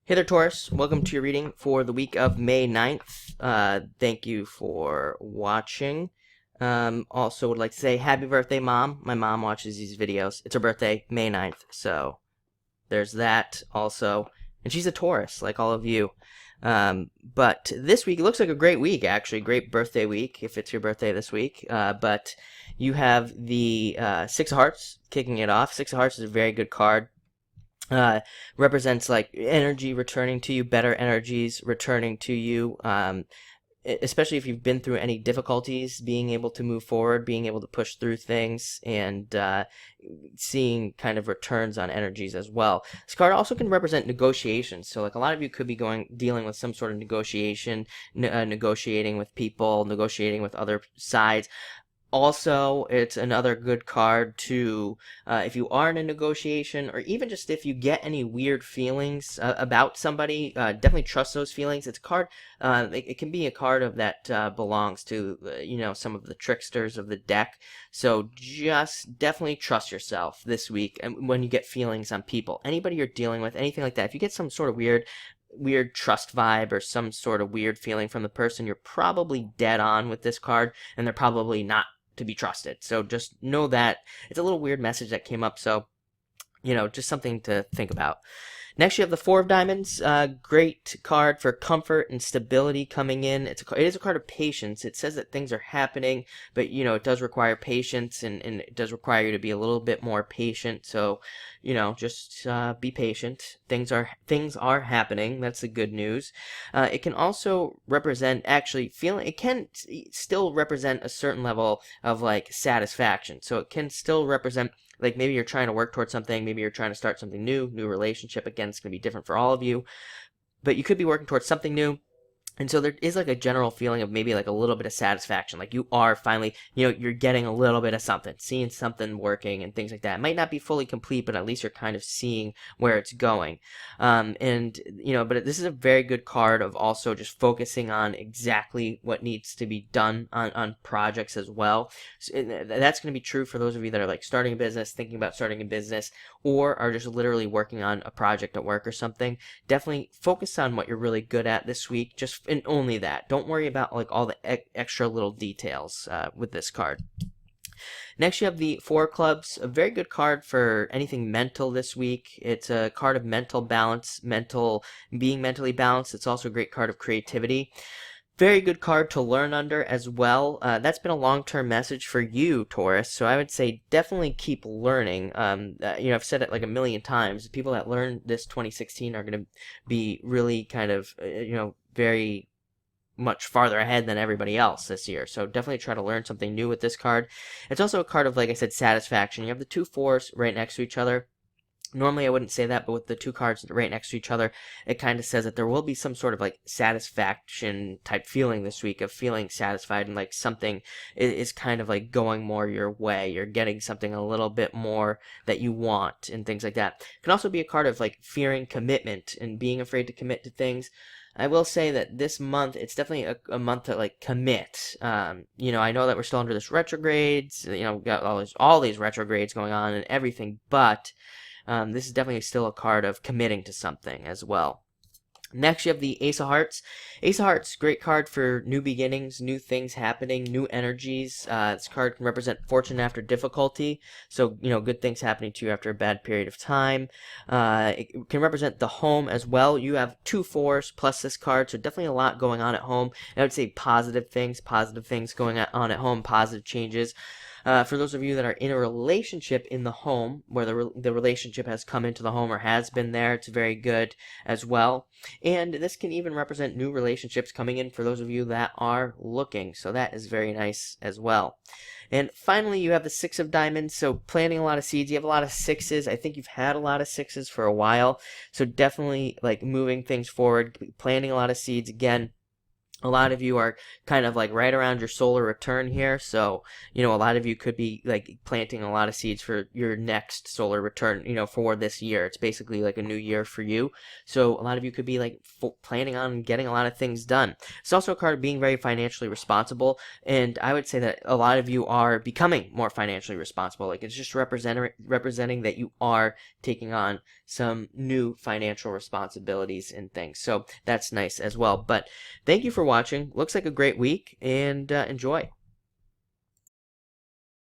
Hey there, Taurus. Welcome to your reading for the week of May 9th. Thank you for watching. Also would like to say happy birthday, Mom. My mom watches these videos. It's her birthday, May 9th, so there's that also. And she's a Taurus, like all of you. But this week, it looks like a great week, actually. Great birthday week, if it's your birthday this week. But you have the Six of Hearts kicking it off. Six of Hearts is a very good card. Represents like energy returning to you, better energies returning to you, especially if you've been through any difficulties, being able to move forward, being able to push through things, and seeing kind of returns on energies as well. This card also can represent negotiations. So like a lot of you could be dealing with some sort of negotiation, negotiating with people, negotiating with other sides. Also, it's another good card to, if you are in a negotiation, or even just if you get any weird feelings about somebody, definitely trust those feelings. It's a card, it can be a card of that belongs to, some of the tricksters of the deck. So just definitely trust yourself this week and when you get feelings on people. Anybody you're dealing with, anything like that. If you get some sort of weird trust vibe or some sort of weird feeling from the person, you're probably dead on with this card, and they're probably not to be trusted. So just know that it's a little weird message that came up, so just something to think about. Next, you have the Four of Diamonds. Great card for comfort and stability coming in. It is a card of patience. It says that things are happening, but it does require patience, and it does require you to be a little bit more patient. So just be patient. Things are happening. That's the good news. It can also represent it can still represent a certain level of like satisfaction. So it can still represent, like, maybe you're trying to work towards something, maybe you're trying to start something new relationship. Again, it's going to be different for all of you, but you could be working towards something new. And so there is like a general feeling of maybe like a little bit of satisfaction. Like you are finally, you're getting a little bit of something, seeing something working and things like that. It might not be fully complete, but at least you're kind of seeing where it's going. But this is a very good card of also just focusing on exactly what needs to be done on projects as well. So that's going to be true for those of you that are like starting a business, thinking about starting a business, or are just literally working on a project at work or something. Definitely focus on what you're really good at this week. And only that. Don't worry about like all the extra little details with this card. Next, you have the Four of Clubs, a very good card for anything mental this week. It's a card of mental balance, being mentally balanced. It's also a great card of creativity. Very good card to learn under as well. That's been a long-term message for you, Taurus, so I would say definitely keep learning. I've said it like a million times. The people that learn this 2016 are going to be really kind of, very much farther ahead than everybody else this year. So definitely try to learn something new with this card. It's also a card of, like I said, satisfaction. You have the two fours right next to each other. Normally I wouldn't say that, but with the two cards right next to each other, it kind of says that there will be some sort of like satisfaction type feeling this week, of feeling satisfied and like something is kind of like going more your way. You're getting something a little bit more that you want and things like that. It can also be a card of like fearing commitment and being afraid to commit to things. I will say that this month, it's definitely a month to like commit. I know that we're still under this retrogrades, we got all these retrogrades going on and everything, but this is definitely still a card of committing to something as well. Next, you have the Ace of Hearts. Ace of Hearts, great card for new beginnings, new things happening, new energies. This card can represent fortune after difficulty. So, good things happening to you after a bad period of time. It can represent the home as well. You have two fours plus this card, so definitely a lot going on at home. I would say positive things going on at home, positive changes. For those of you that are in a relationship in the home, where the relationship has come into the home or has been there, it's very good as well. And this can even represent new relationships coming in for those of you that are looking. So that is very nice as well. And finally, you have the Six of Diamonds. So planting a lot of seeds. You have a lot of sixes. I think you've had a lot of sixes for a while. So definitely like moving things forward, planting a lot of seeds again. A lot of you are kind of like right around your solar return here, so a lot of you could be like planting a lot of seeds for your next solar return, for this year. It's basically like a new year for you, so a lot of you could be like planning on getting a lot of things done. It's also a card of being very financially responsible, and I would say that a lot of you are becoming more financially responsible. Like, it's just representing that you are taking on some new financial responsibilities and things. So that's nice as well. But thank you for watching. Looks like a great week, and enjoy.